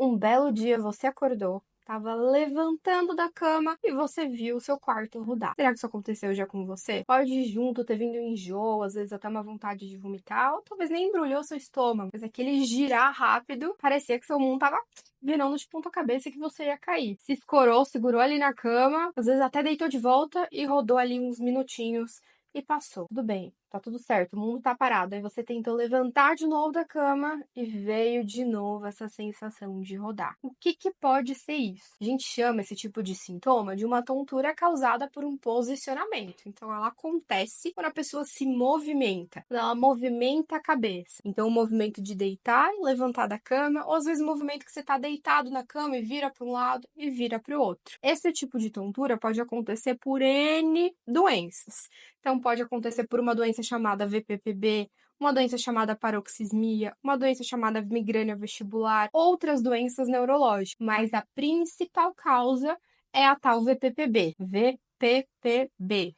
Um belo dia você acordou, estava levantando da cama e você viu o seu quarto rodar. Será que isso aconteceu já com você? Pode ir junto, ter vindo um enjoo, às vezes até uma vontade de vomitar, ou talvez nem embrulhou seu estômago, mas aquele girar rápido, parecia que seu mundo tava virando de ponta cabeça e que você ia cair. Se escorou, segurou ali na cama, às vezes até deitou de volta e rodou ali uns minutinhos e passou. Tudo bem, tá tudo certo, o mundo tá parado. Aí você tentou levantar de novo da cama e veio de novo essa sensação de rodar. O que que pode ser isso? A gente chama esse tipo de sintoma de uma tontura causada por um posicionamento. Então ela acontece quando a pessoa se movimenta, quando ela movimenta a cabeça. Então o movimento de deitar e levantar da cama, ou às vezes o movimento que você tá deitado na cama e vira para um lado e vira para o outro. Esse tipo de tontura pode acontecer por N doenças. Então, pode acontecer por uma doença chamada VPPB, uma doença chamada paroxismia, uma doença chamada migrânia vestibular, outras doenças neurológicas. Mas a principal causa é a tal VPPB. VPPB.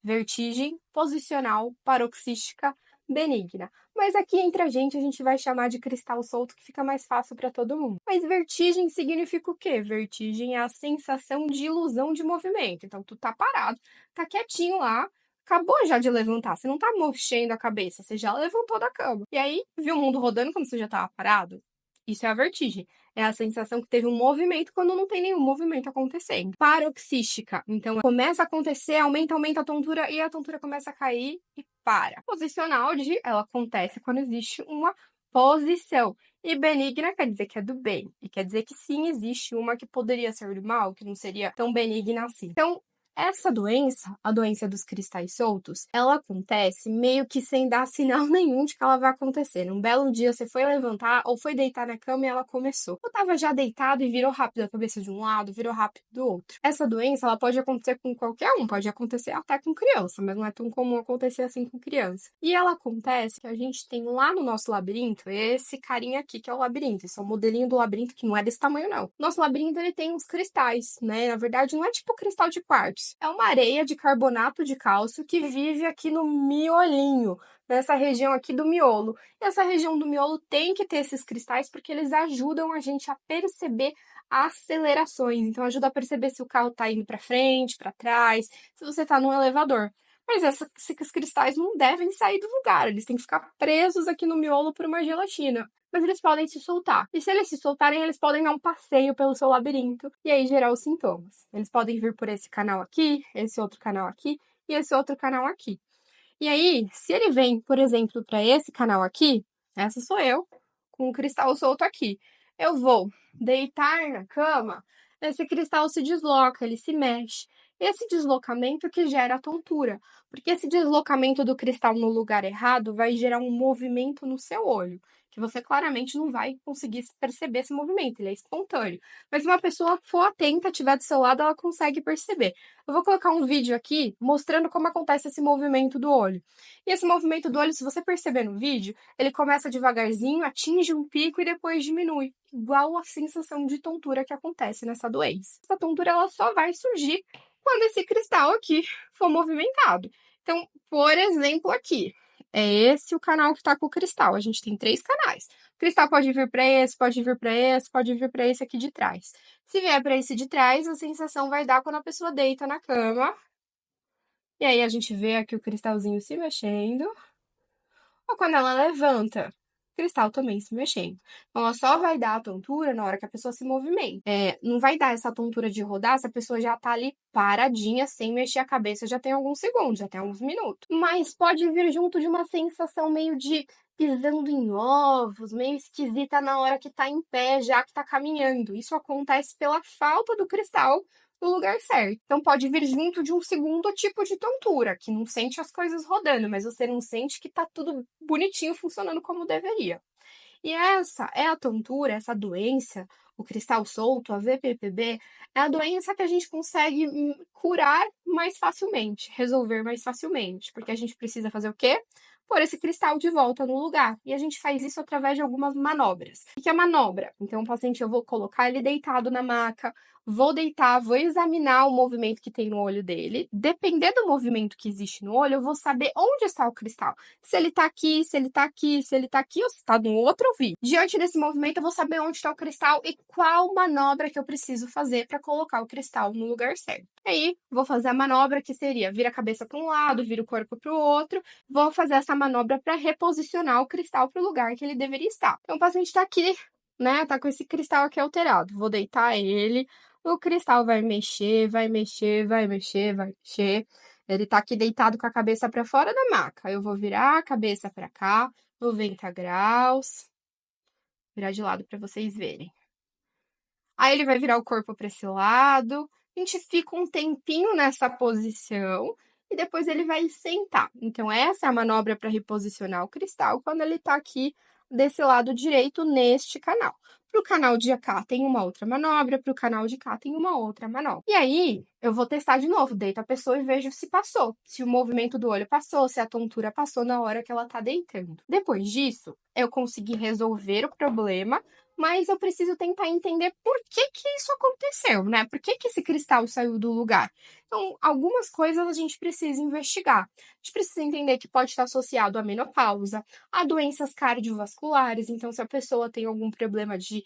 Vertigem posicional paroxística benigna. Mas aqui entre a gente vai chamar de cristal solto, que fica mais fácil para todo mundo. Mas vertigem significa o quê? Vertigem é a sensação de ilusão de movimento. Então, tu tá parado, tá quietinho lá, acabou já de levantar. Você não tá mexendo a cabeça, você já levantou da cama. E aí, viu o mundo rodando quando você já tava parado? Isso é a vertigem. É a sensação que teve um movimento quando não tem nenhum movimento acontecendo. Paroxística. Então, começa a acontecer, aumenta a tontura e a tontura começa a cair e para. Posicional de ela acontece quando existe uma posição. E benigna quer dizer que é do bem. E quer dizer que sim, existe uma que poderia ser do mal, que não seria tão benigna assim. Então, essa doença, a doença dos cristais soltos, ela acontece meio que sem dar sinal nenhum de que ela vai acontecer. Num belo dia você foi levantar ou foi deitar na cama e ela começou. Ou tava já deitado e virou rápido a cabeça de um lado, virou rápido do outro. Essa doença, ela pode acontecer com qualquer um, pode acontecer até com criança, mas não é tão comum acontecer assim com criança. E ela acontece que a gente tem lá no nosso labirinto esse carinha aqui que é o labirinto. Esse é o modelinho do labirinto que não é desse tamanho não. Nosso labirinto ele tem uns cristais, né? Na verdade não é tipo cristal de quartzo. É uma areia de carbonato de cálcio que vive aqui no miolinho, nessa região aqui do miolo. E essa região do miolo tem que ter esses cristais porque eles ajudam a gente a perceber acelerações. Então ajuda a perceber se o carro está indo para frente, para trás, se você está num elevador. Mas esses cristais não devem sair do lugar, eles têm que ficar presos aqui no miolo por uma gelatina. Mas eles podem se soltar. E se eles se soltarem, eles podem dar um passeio pelo seu labirinto e aí gerar os sintomas. Eles podem vir por esse canal aqui, esse outro canal aqui e esse outro canal aqui. E aí, se ele vem, por exemplo, para esse canal aqui, essa sou eu, com o cristal solto aqui. Eu vou deitar na cama, esse cristal se desloca, ele se mexe. Esse deslocamento que gera a tontura, porque esse deslocamento do cristal no lugar errado vai gerar um movimento no seu olho, que você claramente não vai conseguir perceber esse movimento, ele é espontâneo. Mas se uma pessoa for atenta, estiver do seu lado, ela consegue perceber. Eu vou colocar um vídeo aqui mostrando como acontece esse movimento do olho. E esse movimento do olho, se você perceber no vídeo, ele começa devagarzinho, atinge um pico e depois diminui, igual a sensação de tontura que acontece nessa doença. Essa tontura ela só vai surgir quando esse cristal aqui for movimentado. Então, por exemplo, aqui, é esse o canal que está com o cristal. A gente tem 3 canais. O cristal pode vir para esse, pode vir para esse, pode vir para esse aqui de trás. Se vier para esse de trás, a sensação vai dar quando a pessoa deita na cama. E aí a gente vê aqui o cristalzinho se mexendo. Ou quando ela levanta, o cristal também se mexendo. Então, ela só vai dar a tontura na hora que a pessoa se movimenta. Não vai dar essa tontura de rodar se a pessoa já tá ali paradinha, sem mexer a cabeça, já tem alguns segundos, já tem alguns minutos. Mas pode vir junto de uma sensação meio de pisando em ovos, meio esquisita na hora que tá em pé, já que tá caminhando. Isso acontece pela falta do cristal no lugar certo. Então pode vir junto de um segundo tipo de tontura, que não sente as coisas rodando, mas você não sente que tá tudo bonitinho funcionando como deveria. E essa é a tontura, essa doença, o cristal solto, a VPPB, é a doença que a gente consegue curar mais facilmente, resolver mais facilmente, porque a gente precisa fazer o quê? pôr esse cristal de volta no lugar. E a gente faz isso através de algumas manobras. O que é manobra? Então, o paciente, eu vou colocar ele deitado na maca, vou deitar, vou examinar o movimento que tem no olho dele. Depender do movimento que existe no olho, eu vou saber onde está o cristal. Se ele tá aqui, se ele tá aqui, se ele tá aqui ou se tá no outro ouvido. Diante desse movimento, eu vou saber onde está o cristal e qual manobra que eu preciso fazer para colocar o cristal no lugar certo. Aí, vou fazer a manobra que seria vira a cabeça para um lado, vira o corpo para o outro. Vou fazer essa manobra para reposicionar o cristal para o lugar que ele deveria estar. Então, o paciente está aqui, né? Tá com esse cristal aqui alterado. Vou deitar ele, o cristal vai mexer, vai mexer, vai mexer, vai mexer. Ele tá aqui deitado com a cabeça para fora da maca. Eu vou virar a cabeça para cá, 90 graus. Virar de lado para vocês verem. Aí ele vai virar o corpo para esse lado. A gente fica um tempinho nessa posição e depois ele vai sentar. Então, essa é a manobra para reposicionar o cristal quando ele está aqui desse lado direito neste canal. Para o canal de cá tem uma outra manobra, para o canal de cá tem uma outra manobra. E aí, eu vou testar de novo, deito a pessoa e vejo se passou, se o movimento do olho passou, se a tontura passou na hora que ela está deitando. Depois disso, eu consegui resolver o problema, mas eu preciso tentar entender por que que isso aconteceu, né? Por que que esse cristal saiu do lugar? Então, algumas coisas a gente precisa investigar. A gente precisa entender que pode estar associado à menopausa, a doenças cardiovasculares. Então, se a pessoa tem algum problema de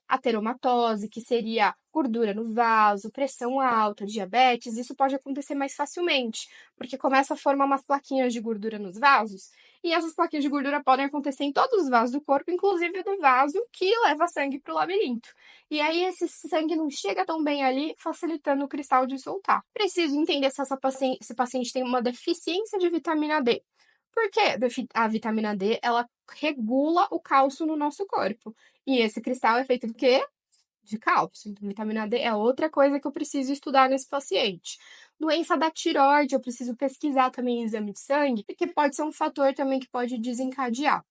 ateromatose, que seria gordura no vaso, pressão alta, diabetes, isso pode acontecer mais facilmente, porque começa a formar umas plaquinhas de gordura nos vasos, e essas plaquinhas de gordura podem acontecer em todos os vasos do corpo, inclusive do vaso que leva sangue para o labirinto. E aí esse sangue não chega tão bem ali, facilitando o cristal de soltar. Preciso entender se esse paciente tem uma deficiência de vitamina D. Porque a vitamina D, ela regula o cálcio no nosso corpo. E esse cristal é feito do quê? De cálcio. Então, vitamina D é outra coisa que eu preciso estudar nesse paciente. Doença da tireoide, eu preciso pesquisar também em exame de sangue, porque pode ser um fator também que pode desencadear.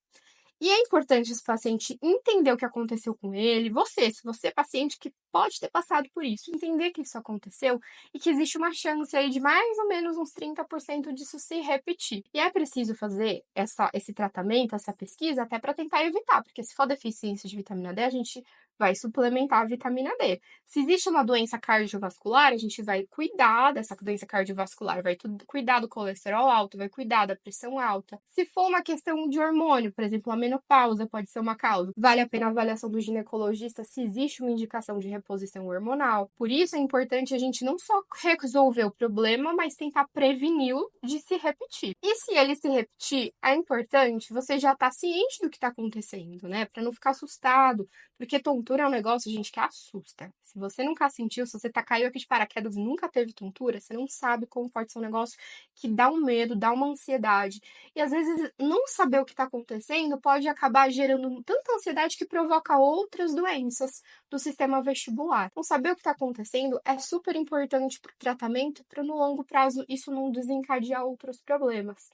E é importante esse paciente entender o que aconteceu com ele, você, se você é paciente que pode ter passado por isso, entender que isso aconteceu e que existe uma chance aí de mais ou menos uns 30% disso se repetir. E é preciso fazer esse tratamento, essa pesquisa, até para tentar evitar, porque se for deficiência de vitamina D, a gente vai suplementar a vitamina D. Se existe uma doença cardiovascular, a gente vai cuidar dessa doença cardiovascular, vai cuidar do colesterol alto, vai cuidar da pressão alta. Se for uma questão de hormônio, por exemplo, a menopausa pode ser uma causa. Vale a pena a avaliação do ginecologista se existe uma indicação de reposição hormonal. Por isso é importante a gente não só resolver o problema, mas tentar preveni-lo de se repetir. E se ele se repetir, é importante você já estar ciente do que está acontecendo, né? Para não ficar assustado, porque tontura é um negócio, gente, que assusta. Se você nunca sentiu, se você caiu aqui de paraquedas e nunca teve tontura, você não sabe como pode ser um negócio que dá um medo, dá uma ansiedade. E às vezes não saber o que está acontecendo pode acabar gerando tanta ansiedade que provoca outras doenças do sistema vestibular. Então, saber o que está acontecendo é super importante para o tratamento, para no longo prazo isso não desencadear outros problemas.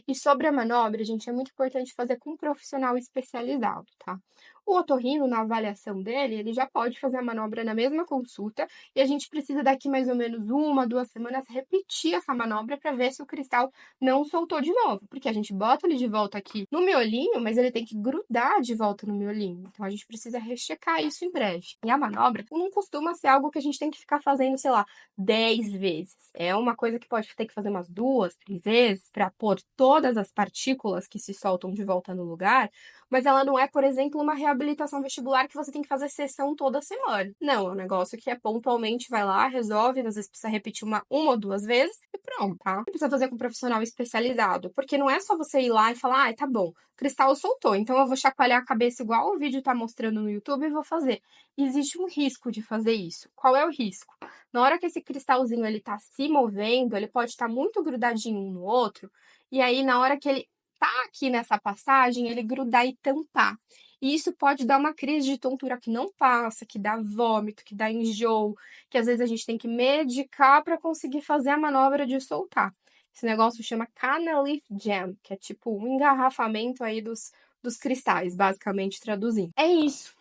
E sobre a manobra, gente, é muito importante fazer com um profissional especializado, tá? O otorrino, na avaliação dele, ele já pode fazer a manobra na mesma consulta e a gente precisa daqui mais ou menos 1, 2 semanas repetir essa manobra para ver se o cristal não soltou de novo, porque a gente bota ele de volta aqui no miolinho, mas ele tem que grudar de volta no miolinho. Então a gente precisa rechecar isso em breve. E a manobra não costuma ser algo que a gente tem que ficar fazendo, sei lá, 10 vezes. É uma coisa que pode ter que fazer umas 2, 3 vezes para pôr todas as partículas que se soltam de volta no lugar, mas ela não é, por exemplo, uma reabilitação vestibular que você tem que fazer sessão toda semana. Não, é um negócio que é pontualmente, vai lá, resolve, às vezes precisa repetir uma ou 2 vezes e pronto, tá? Precisa fazer com um profissional especializado, porque não é só você ir lá e falar, tá bom, o cristal soltou, então eu vou chacoalhar a cabeça igual o vídeo tá mostrando no YouTube e vou fazer. Existe um risco de fazer isso. Qual é o risco? Na hora que esse cristalzinho ele tá se movendo, ele pode estar muito grudadinho um no outro, e aí na hora que ele tá aqui nessa passagem, ele grudar e tampar. E isso pode dar uma crise de tontura que não passa, que dá vômito, que dá enjoo, que às vezes a gente tem que medicar para conseguir fazer a manobra de soltar. Esse negócio chama Canalith Jam, que é tipo um engarrafamento aí dos cristais, basicamente traduzindo. É isso.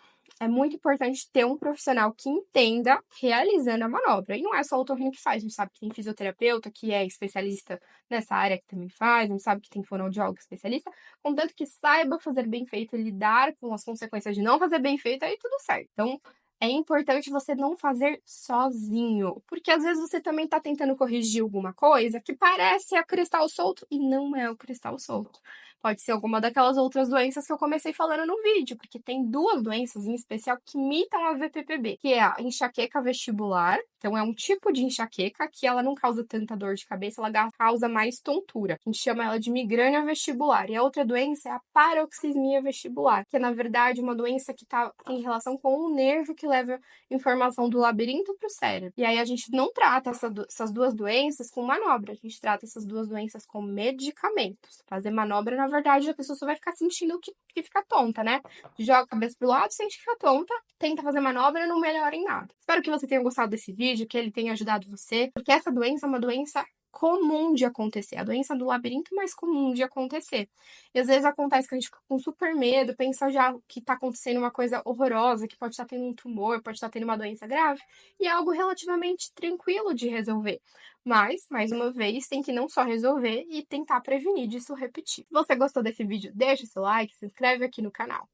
é muito importante ter um profissional que entenda realizando a manobra. E não é só o otorrino que faz, a gente sabe que tem fisioterapeuta que é especialista nessa área que também faz, a gente sabe que tem fonoaudiólogo especialista, contanto que saiba fazer bem feito e lidar com as consequências de não fazer bem feito, aí tudo certo. Então, é importante você não fazer sozinho, porque às vezes você também está tentando corrigir alguma coisa que parece a cristal solto e não é o cristal solto. Pode ser alguma daquelas outras doenças que eu comecei falando no vídeo, porque tem duas doenças em especial que imitam a VPPB, que é a enxaqueca vestibular, então é um tipo de enxaqueca que ela não causa tanta dor de cabeça, ela causa mais tontura. A gente chama ela de migrânia vestibular. E a outra doença é a paroxismia vestibular, que é na verdade uma doença que tem relação com o nervo que leva informação do labirinto para o cérebro. E aí a gente não trata essas duas doenças com manobra, a gente trata essas duas doenças com medicamentos. Fazer manobra, na verdade, a pessoa só vai ficar sentindo que fica tonta, né? Joga a cabeça pro lado, sente que fica tonta, tenta fazer manobra e não melhora em nada. Espero que você tenha gostado desse vídeo, que ele tenha ajudado você, porque essa doença é uma doença comum de acontecer, a doença do labirinto mais comum de acontecer. E às vezes acontece que a gente fica com super medo, pensa já que tá acontecendo uma coisa horrorosa, que pode estar tendo um tumor, pode estar tendo uma doença grave, e é algo relativamente tranquilo de resolver. Mas, mais uma vez, tem que não só resolver e tentar prevenir disso repetir. Se você gostou desse vídeo, deixa seu like, se inscreve aqui no canal.